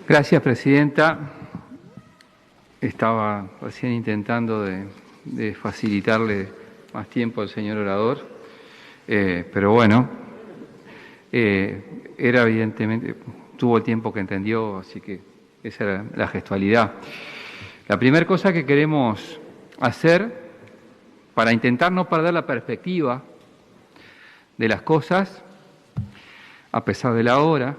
Gracias, Presidenta. Estaba recién intentando de facilitarle más tiempo al señor orador, pero bueno, era evidentemente, tuvo el tiempo que entendió, así que esa era la gestualidad. La primera cosa que queremos hacer para intentar no perder la perspectiva de las cosas, a pesar de la hora,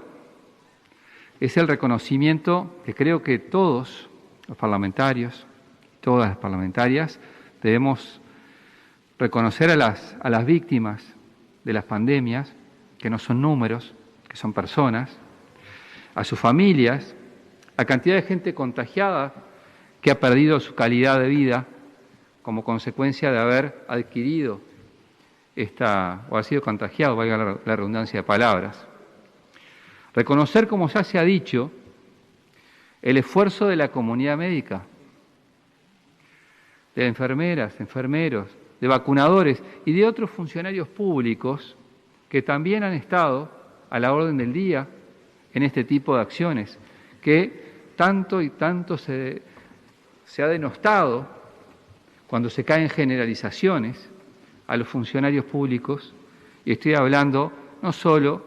es el reconocimiento que creo que todos los parlamentarios, todas las parlamentarias, debemos reconocer a las víctimas de las pandemias, que no son números, que son personas, a sus familias, a cantidad de gente contagiada que ha perdido su calidad de vida como consecuencia de haber adquirido o ha sido contagiado, valga la redundancia de palabras. Reconocer, como ya se ha dicho, el esfuerzo de la comunidad médica, de enfermeras, enfermeros, de vacunadores y de otros funcionarios públicos que también han estado a la orden del día en este tipo de acciones, que tanto y tanto se ha denostado cuando se caen generalizaciones a los funcionarios públicos, y estoy hablando no solo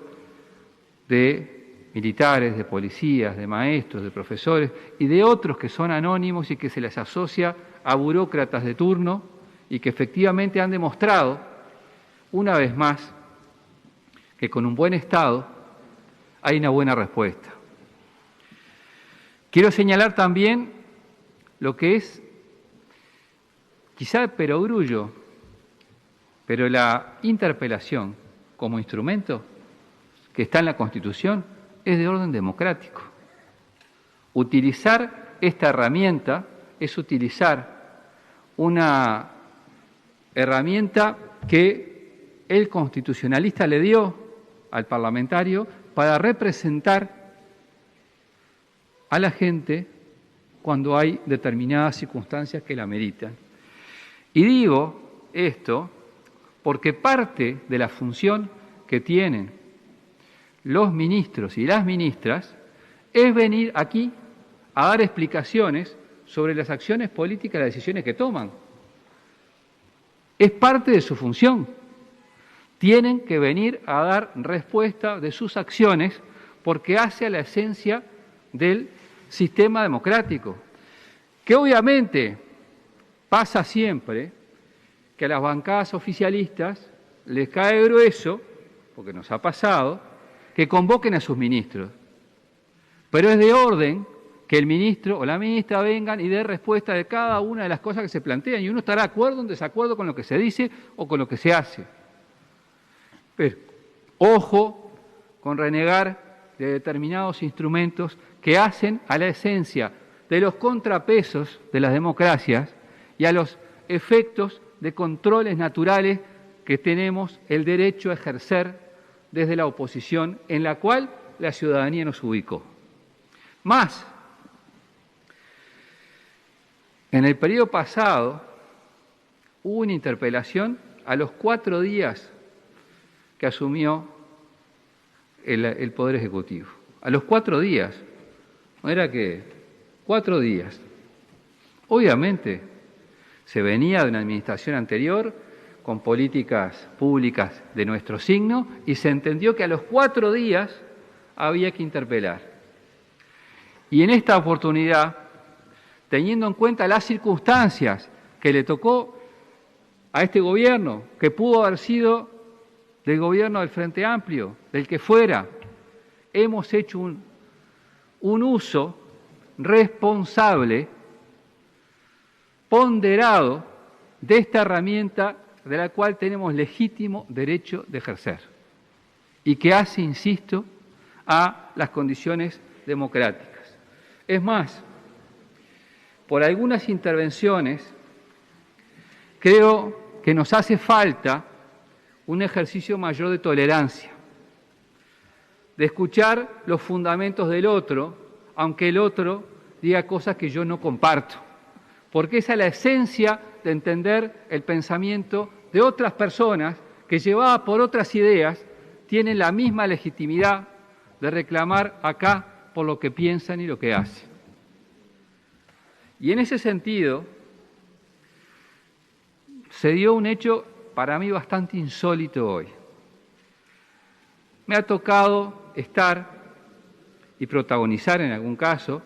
de militares, de policías, de maestros, de profesores y de otros que son anónimos y que se les asocia a burócratas de turno y que efectivamente han demostrado, una vez más, que con un buen Estado hay una buena respuesta. Quiero señalar también lo que es, quizá de perogrullo, pero la interpelación como instrumento que está en la Constitución es de orden democrático. Utilizar esta herramienta es utilizar una herramienta que el constitucionalista le dio al parlamentario para representar a la gente cuando hay determinadas circunstancias que la meritan. Y digo esto porque parte de la función que tienen los ministros y las ministras es venir aquí a dar explicaciones sobre las acciones políticas y las decisiones que toman. Es parte de su función. Tienen que venir a dar respuesta de sus acciones porque hace a la esencia del sistema democrático, que obviamente pasa siempre que a las bancadas oficialistas les cae grueso, porque nos ha pasado, que convoquen a sus ministros. Pero es de orden que el ministro o la ministra vengan y dé respuesta de cada una de las cosas que se plantean, y uno estará de acuerdo o en desacuerdo con lo que se dice o con lo que se hace. Pero ojo con renegar de determinados instrumentos que hacen a la esencia de los contrapesos de las democracias y a los efectos de controles naturales que tenemos el derecho a ejercer desde la oposición en la cual la ciudadanía nos ubicó. Más, en el periodo pasado hubo una interpelación a los 4 días que asumió el Poder Ejecutivo. A los 4 días, no era que 4 días. Obviamente se venía de una administración anterior con políticas públicas de nuestro signo y se entendió que a los 4 días había que interpelar. Y en esta oportunidad, teniendo en cuenta las circunstancias que le tocó a este gobierno, que pudo haber sido del gobierno del Frente Amplio, del que fuera, hemos hecho un uso responsable, ponderado, de esta herramienta de la cual tenemos legítimo derecho de ejercer y que hace, insisto, a las condiciones democráticas. Es más, por algunas intervenciones creo que nos hace falta un ejercicio mayor de tolerancia, de escuchar los fundamentos del otro, aunque el otro diga cosas que yo no comparto, porque esa es la esencia de entender el pensamiento de otras personas que, llevadas por otras ideas, tienen la misma legitimidad de reclamar acá por lo que piensan y lo que hacen. Y en ese sentido, se dio un hecho para mí bastante insólito hoy. Me ha tocado estar y protagonizar en algún caso,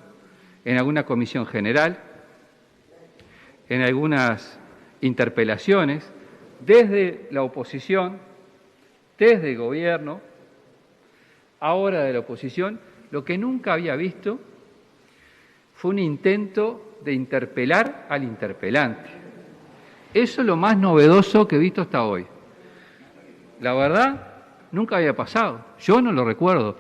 en alguna comisión general, en algunas interpelaciones, desde la oposición, desde el gobierno, ahora de la oposición. Lo que nunca había visto fue un intento de interpelar al interpelante. Eso es lo más novedoso que he visto hasta hoy. La verdad, nunca había pasado. Yo no lo recuerdo.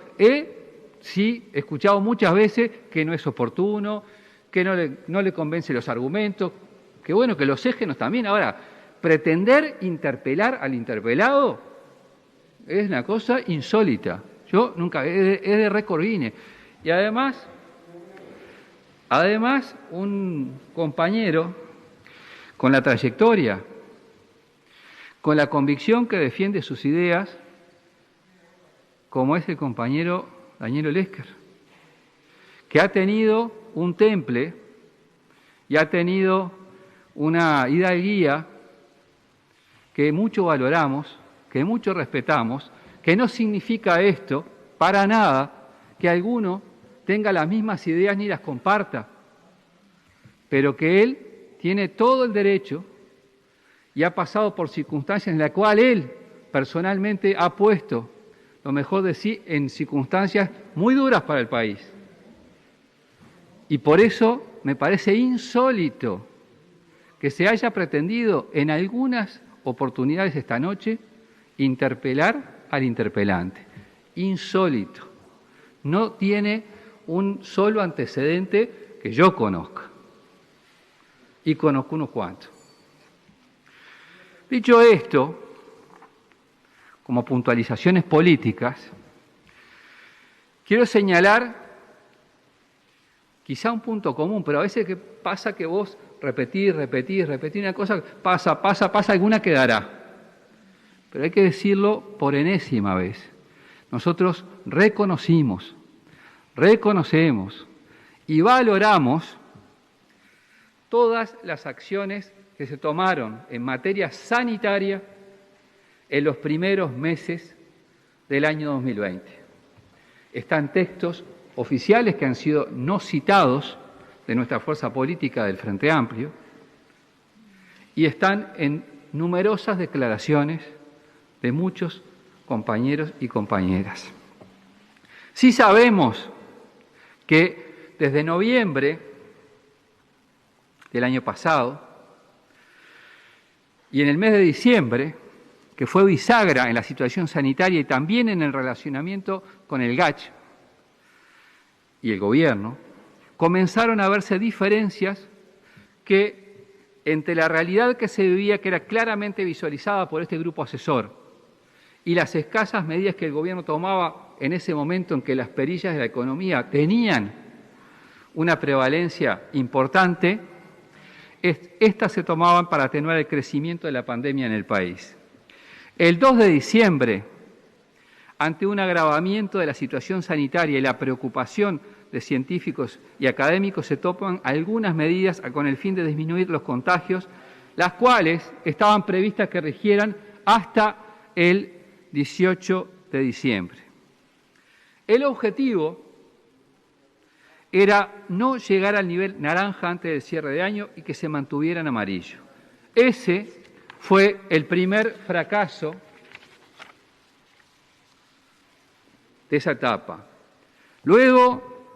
Sí, he escuchado muchas veces que no es oportuno, que no le convence los argumentos, que bueno, que los égenos también. Ahora, pretender interpelar al interpelado es una cosa insólita. Yo nunca, es de récord Guinness. Y además, un compañero con la trayectoria, con la convicción que defiende sus ideas, como es el compañero Daniel Olesker, que ha tenido un temple y ha tenido una hidalguía que mucho valoramos, que mucho respetamos, que no significa esto para nada que alguno tenga las mismas ideas ni las comparta, pero que él tiene todo el derecho y ha pasado por circunstancias en las cuales él personalmente ha puesto lo mejor de sí en circunstancias muy duras para el país. Y por eso me parece insólito que se haya pretendido en algunas oportunidades esta noche interpelar al interpelante. Insólito. No tiene un solo antecedente que yo conozca. Y conozco unos cuantos. Dicho esto, como puntualizaciones políticas, quiero señalar quizá un punto común, pero a veces que pasa que vos repetís una cosa, pasa, alguna quedará. Pero hay que decirlo por enésima vez. Nosotros reconocemos y valoramos todas las acciones que se tomaron en materia sanitaria en los primeros meses del año 2020. Están textos oficiales que han sido no citados de nuestra fuerza política del Frente Amplio y están en numerosas declaraciones de muchos compañeros y compañeras. Sí sabemos que desde noviembre del año pasado y en el mes de diciembre, que fue bisagra en la situación sanitaria y también en el relacionamiento con el GACH y el gobierno, comenzaron a verse diferencias que entre la realidad que se vivía, que era claramente visualizada por este grupo asesor, y las escasas medidas que el gobierno tomaba en ese momento en que las perillas de la economía tenían una prevalencia importante, estas se tomaban para atenuar el crecimiento de la pandemia en el país. El 2 de diciembre, ante un agravamiento de la situación sanitaria y la preocupación de científicos y académicos, se toman algunas medidas con el fin de disminuir los contagios, las cuales estaban previstas que rigieran hasta el 18 de diciembre. El objetivo era no llegar al nivel naranja antes del cierre de año y que se mantuviera en amarillo. Ese fue el primer fracaso de esa etapa. Luego,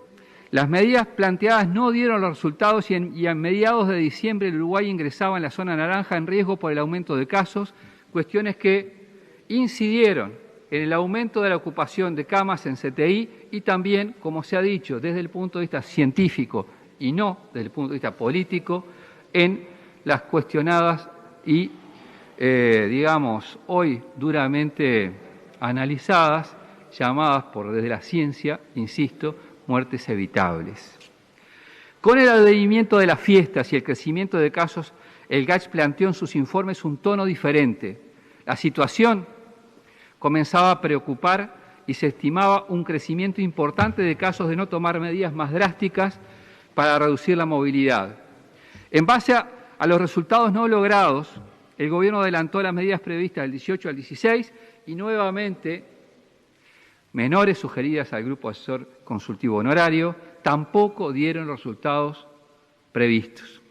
las medidas planteadas no dieron los resultados y a mediados de diciembre el Uruguay ingresaba en la zona naranja en riesgo por el aumento de casos, cuestiones que incidieron en el aumento de la ocupación de camas en CTI y también, como se ha dicho, desde el punto de vista científico y no desde el punto de vista político, en las cuestionadas y, hoy duramente analizadas, llamadas desde la ciencia, insisto, muertes evitables. Con el advenimiento de las fiestas y el crecimiento de casos, el GACH planteó en sus informes un tono diferente. La situación comenzaba a preocupar y se estimaba un crecimiento importante de casos de no tomar medidas más drásticas para reducir la movilidad. En base a los resultados no logrados, el Gobierno adelantó las medidas previstas del 18 al 16 y nuevamente menores sugeridas al Grupo Asesor Consultivo Honorario tampoco dieron los resultados previstos.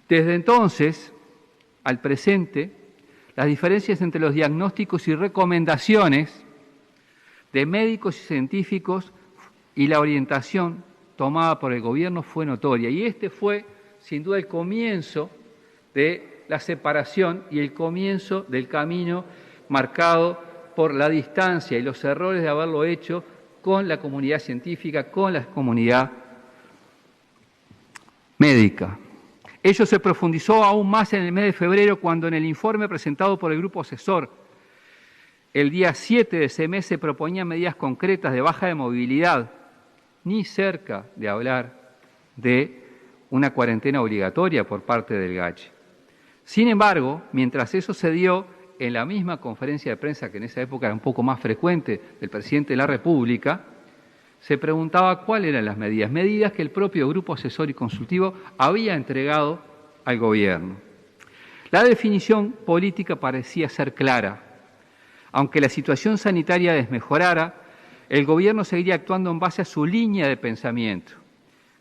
Desde entonces al presente, las diferencias entre los diagnósticos y recomendaciones de médicos y científicos y la orientación tomada por el Gobierno fue notoria. Y este fue, sin duda, el comienzo de la separación y el comienzo del camino marcado por la distancia y los errores de haberlo hecho con la comunidad científica, con la comunidad médica. Ello se profundizó aún más en el mes de febrero, cuando en el informe presentado por el Grupo Asesor el día 7 de ese mes se proponían medidas concretas de baja de movilidad, ni cerca de hablar de una cuarentena obligatoria por parte del GACH. Sin embargo, mientras eso se dio, en la misma conferencia de prensa, que en esa época era un poco más frecuente, del presidente de la República, se preguntaba cuáles eran las medidas que el propio Grupo Asesor y Consultivo había entregado al Gobierno. La definición política parecía ser clara. Aunque la situación sanitaria desmejorara, el Gobierno seguiría actuando en base a su línea de pensamiento.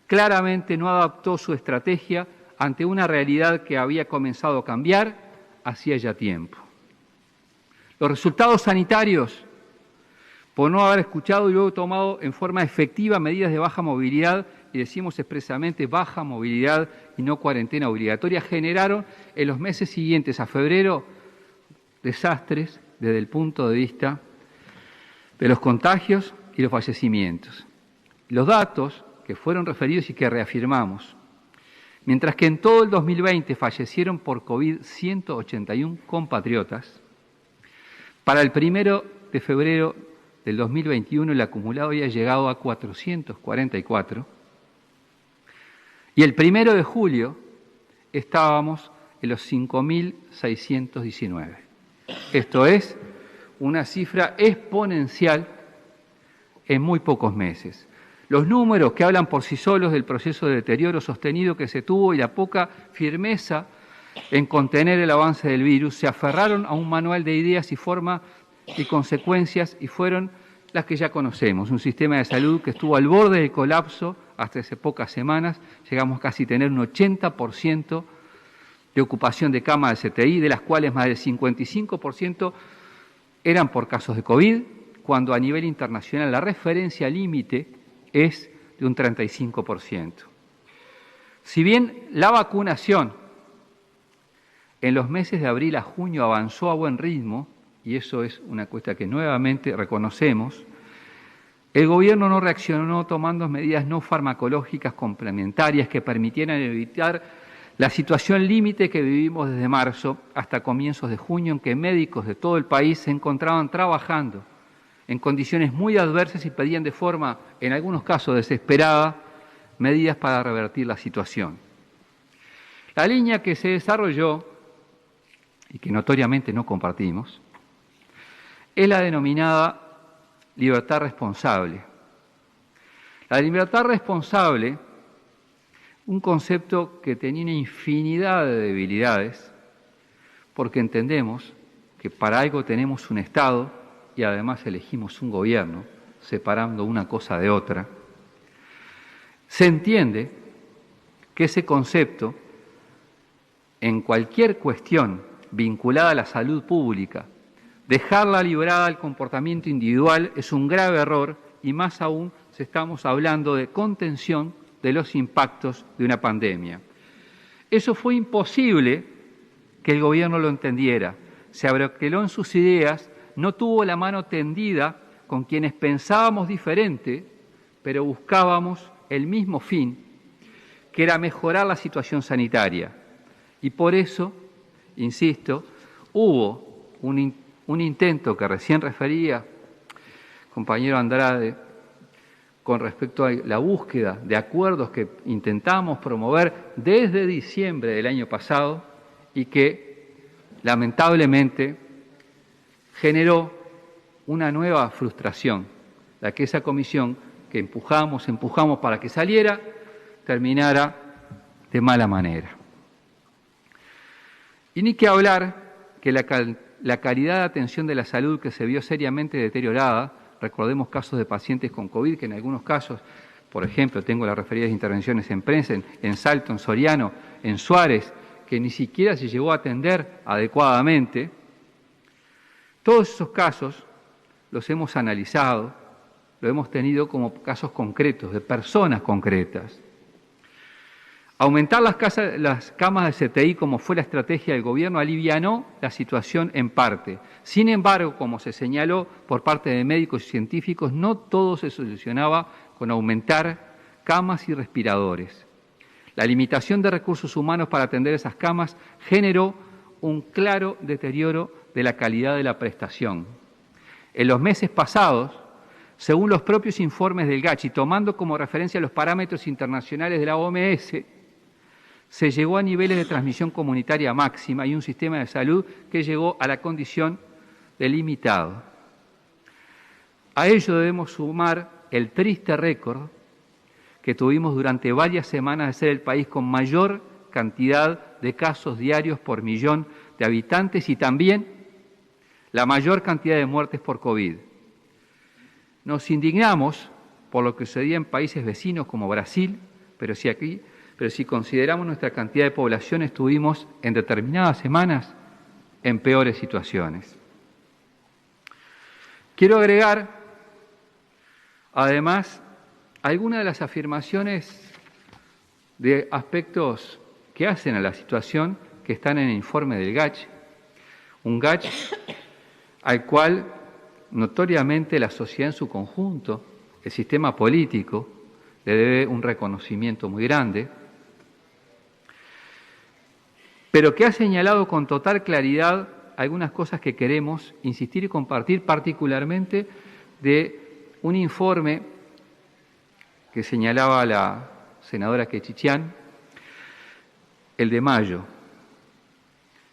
Claramente no adaptó su estrategia ante una realidad que había comenzado a cambiar hacía ya tiempo. Los resultados sanitarios, por no haber escuchado y luego tomado en forma efectiva medidas de baja movilidad, y decimos expresamente baja movilidad y no cuarentena obligatoria, generaron en los meses siguientes a febrero desastres desde el punto de vista de los contagios y los fallecimientos. Los datos que fueron referidos y que reafirmamos, mientras que en todo el 2020 fallecieron por COVID 181 compatriotas, para el 1 de febrero del 2021 el acumulado había llegado a 444 y el 1 de julio estábamos en los 5.619. Esto es una cifra exponencial en muy pocos meses. Los números que hablan por sí solos del proceso de deterioro sostenido que se tuvo y la poca firmeza en contener el avance del virus se aferraron a un manual de ideas y forma y consecuencias y fueron las que ya conocemos. Un sistema de salud que estuvo al borde del colapso hasta hace pocas semanas. Llegamos casi a tener un 80% de ocupación de cama de CTI, de las cuales más del 55% eran por casos de COVID, cuando a nivel internacional la referencia límite es de un 35%. Si bien la vacunación en los meses de abril a junio avanzó a buen ritmo, y eso es una cuestión que nuevamente reconocemos, el Gobierno no reaccionó tomando medidas no farmacológicas complementarias que permitieran evitar la situación límite que vivimos desde marzo hasta comienzos de junio, en que médicos de todo el país se encontraban trabajando en condiciones muy adversas y pedían de forma, en algunos casos desesperada, medidas para revertir la situación. La línea que se desarrolló, y que notoriamente no compartimos, es la denominada libertad responsable. La libertad responsable, un concepto que tenía una infinidad de debilidades, porque entendemos que para algo tenemos un Estado y además elegimos un gobierno, separando una cosa de otra. Se entiende que ese concepto, en cualquier cuestión vinculada a la salud pública, dejarla librada al comportamiento individual es un grave error, y más aún si estamos hablando de contención de los impactos de una pandemia. Eso fue imposible que el Gobierno lo entendiera, se abroqueló en sus ideas, no tuvo la mano tendida con quienes pensábamos diferente, pero buscábamos el mismo fin, que era mejorar la situación sanitaria. Y por eso, insisto, hubo un intento que recién refería compañero Andrade con respecto a la búsqueda de acuerdos que intentamos promover desde diciembre del año pasado y que lamentablemente generó una nueva frustración, la que esa comisión que empujamos para que saliera, terminara de mala manera. Y ni que hablar que la calidad de atención de la salud que se vio seriamente deteriorada, recordemos casos de pacientes con COVID, que en algunos casos, por ejemplo, tengo las referidas intervenciones en prensa, en Salto, en Soriano, en Suárez, que ni siquiera se llegó a atender adecuadamente. Todos esos casos los hemos analizado, lo hemos tenido como casos concretos, de personas concretas. Aumentar las camas de CTI, como fue la estrategia del Gobierno, alivianó la situación en parte. Sin embargo, como se señaló por parte de médicos y científicos, no todo se solucionaba con aumentar camas y respiradores. La limitación de recursos humanos para atender esas camas generó un claro deterioro de la calidad de la prestación. En los meses pasados, según los propios informes del GACH y tomando como referencia los parámetros internacionales de la OMS, se llegó a niveles de transmisión comunitaria máxima y un sistema de salud que llegó a la condición de limitado. A ello debemos sumar el triste récord que tuvimos durante varias semanas de ser el país con mayor cantidad de casos diarios por millón de habitantes y también la mayor cantidad de muertes por COVID. Nos indignamos por lo que sucedía en países vecinos como Brasil, pero si consideramos nuestra cantidad de población, estuvimos en determinadas semanas en peores situaciones. Quiero agregar, además, algunas de las afirmaciones de aspectos que hacen a la situación que están en el informe del GACH, un GACH al cual notoriamente la sociedad en su conjunto, el sistema político, le debe un reconocimiento muy grande, pero que ha señalado con total claridad algunas cosas que queremos insistir y compartir, particularmente de un informe que señalaba la senadora Quechichán, el de mayo,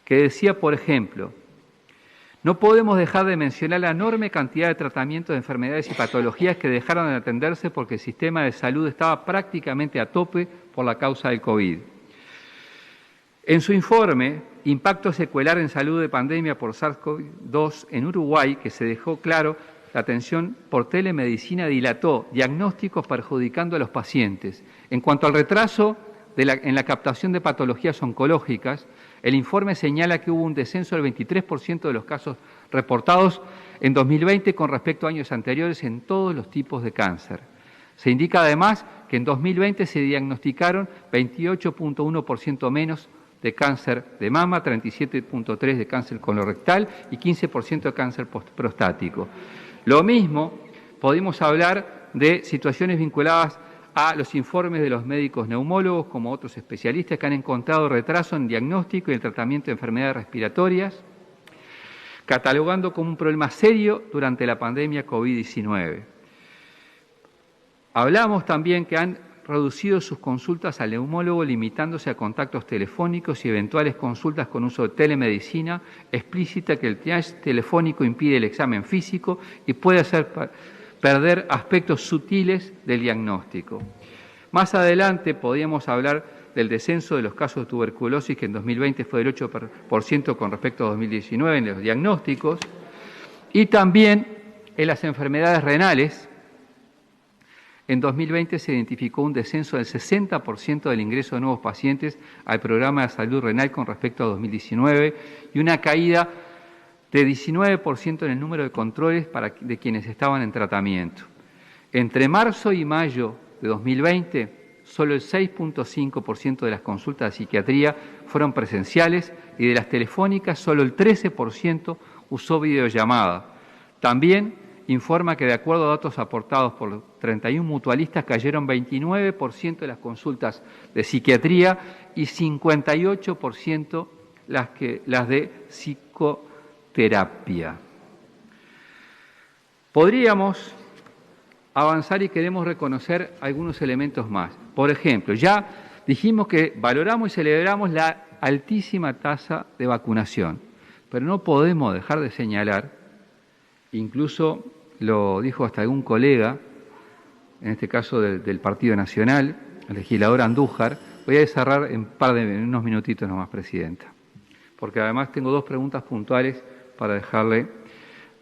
que decía, por ejemplo, no podemos dejar de mencionar la enorme cantidad de tratamientos de enfermedades y patologías que dejaron de atenderse porque el sistema de salud estaba prácticamente a tope por la causa del COVID. En su informe, Impacto secuelar en salud de pandemia por SARS-CoV-2 en Uruguay, que se dejó claro, la atención por telemedicina dilató diagnósticos perjudicando a los pacientes. En cuanto al retraso en la captación de patologías oncológicas, el informe señala que hubo un descenso del 23% de los casos reportados en 2020 con respecto a años anteriores en todos los tipos de cáncer. Se indica además que en 2020 se diagnosticaron 28.1% menos de cáncer de mama, 37.3% de cáncer colorectal y 15% de cáncer prostático. Lo mismo podemos hablar de situaciones vinculadas a los informes de los médicos neumólogos como otros especialistas que han encontrado retraso en diagnóstico y el tratamiento de enfermedades respiratorias, catalogando como un problema serio durante la pandemia COVID-19. Hablamos también que han reducido sus consultas al neumólogo, limitándose a contactos telefónicos y eventuales consultas con uso de telemedicina, explícita que el triage telefónico impide el examen físico y puede hacer perder aspectos sutiles del diagnóstico. Más adelante podríamos hablar del descenso de los casos de tuberculosis, que en 2020 fue del 8% con respecto a 2019 en los diagnósticos, y también en las enfermedades renales. En 2020 se identificó un descenso del 60% del ingreso de nuevos pacientes al programa de salud renal con respecto a 2019 y una caída de 19% en el número de controles de quienes estaban en tratamiento. Entre marzo y mayo de 2020, solo el 6.5% de las consultas de psiquiatría fueron presenciales y de las telefónicas solo el 13% usó videollamada. También informa que de acuerdo a datos aportados por 31 mutualistas cayeron 29% de las consultas de psiquiatría y 58% las de psicoterapia. Podríamos avanzar y queremos reconocer algunos elementos más. Por ejemplo, ya dijimos que valoramos y celebramos la altísima tasa de vacunación, pero no podemos dejar de señalar incluso lo dijo hasta algún colega, en este caso del Partido Nacional, el legislador Andújar. Voy a cerrar en unos minutitos nomás, Presidenta, porque además tengo dos preguntas puntuales para dejarle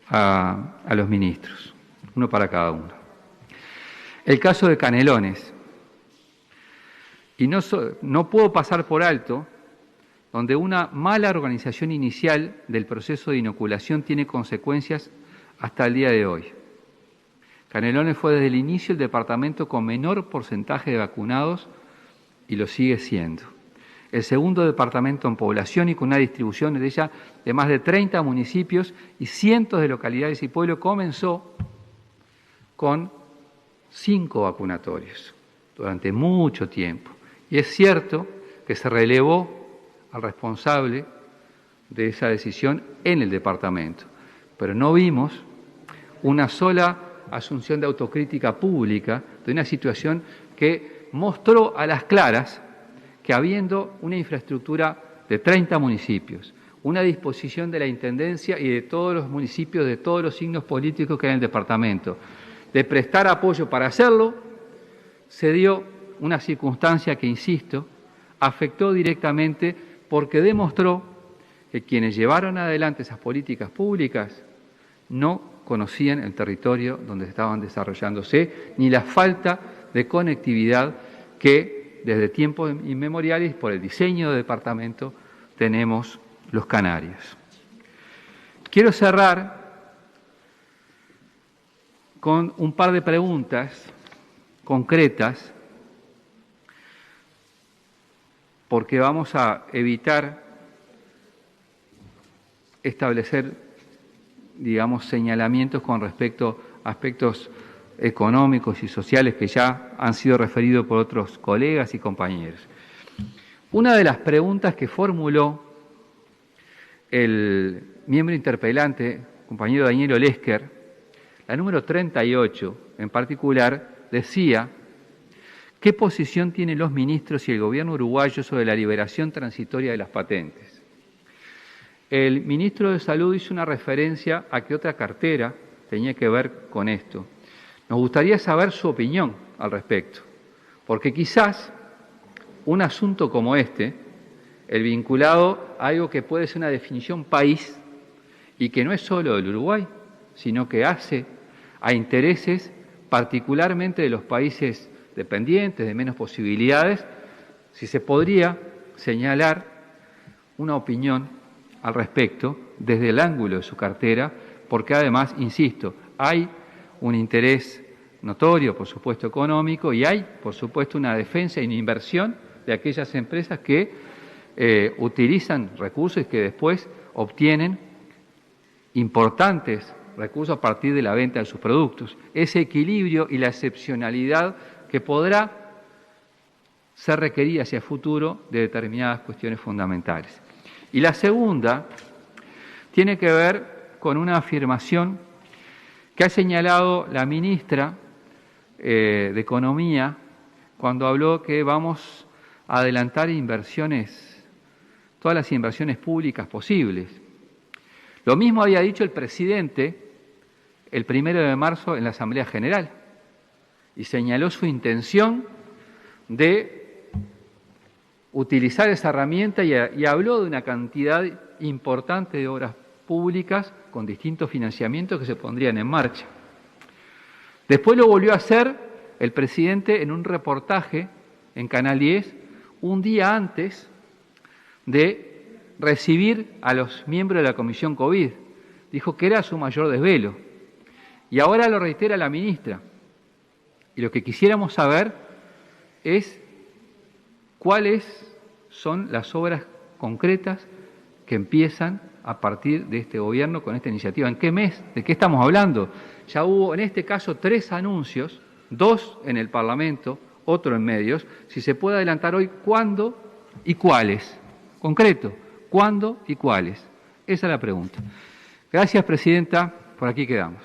a los ministros, uno para cada uno. El caso de Canelones, y no puedo pasar por alto, donde una mala organización inicial del proceso de inoculación tiene consecuencias hasta el día de hoy. Canelones fue desde el inicio el departamento con menor porcentaje de vacunados y lo sigue siendo. El segundo departamento en población y con una distribución de ella de más de 30 municipios y cientos de localidades y pueblos, comenzó con 5 vacunatorios durante mucho tiempo. Y es cierto que se relevó al responsable de esa decisión en el departamento, pero no vimos una sola asunción de autocrítica pública de una situación que mostró a las claras que habiendo una infraestructura de 30 municipios, una disposición de la Intendencia y de todos los municipios, de todos los signos políticos que hay en el departamento, de prestar apoyo para hacerlo, se dio una circunstancia que, insisto, afectó directamente porque demostró que quienes llevaron adelante esas políticas públicas no conocían el territorio donde estaban desarrollándose, ni la falta de conectividad que desde tiempos inmemoriales, por el diseño del departamento, tenemos los canarios. Quiero cerrar con un par de preguntas concretas, porque vamos a evitar establecer, digamos, señalamientos con respecto a aspectos económicos y sociales que ya han sido referidos por otros colegas y compañeros. Una de las preguntas que formuló el miembro interpelante, compañero Daniel Olesker, la número 38 en particular, decía: ¿qué posición tienen los ministros y el gobierno uruguayo sobre la liberación transitoria de las patentes? El ministro de Salud hizo una referencia a que otra cartera tenía que ver con esto. Nos gustaría saber su opinión al respecto, porque quizás un asunto como este, el vinculado a algo que puede ser una definición país y que no es solo del Uruguay, sino que hace a intereses particularmente de los países dependientes, de menos posibilidades, si se podría señalar una opinión al respecto desde el ángulo de su cartera, porque además, insisto, hay un interés notorio, por supuesto, económico, y hay, por supuesto, una defensa y una inversión de aquellas empresas que utilizan recursos y que después obtienen importantes recursos a partir de la venta de sus productos. Ese equilibrio y la excepcionalidad que podrá ser requerida hacia el futuro de determinadas cuestiones fundamentales. Y la segunda tiene que ver con una afirmación que ha señalado la ministra de Economía cuando habló que vamos a adelantar inversiones, todas las inversiones públicas posibles. Lo mismo había dicho el presidente el 1 de marzo en la Asamblea General y señaló su intención de utilizar esa herramienta y habló de una cantidad importante de obras públicas con distintos financiamientos que se pondrían en marcha. Después lo volvió a hacer el presidente en un reportaje en Canal 10 un día antes de recibir a los miembros de la Comisión COVID. Dijo que era su mayor desvelo. Y ahora lo reitera la ministra. Y lo que quisiéramos saber es cuáles son las obras concretas que empiezan a partir de este gobierno con esta iniciativa. ¿En qué mes? ¿De qué estamos hablando? Ya hubo, en este caso, 3 anuncios, 2 en el Parlamento, otro en medios. Si se puede adelantar hoy, ¿cuándo y cuáles? Concreto, ¿cuándo y cuáles? Esa es la pregunta. Gracias, Presidenta. Por aquí quedamos.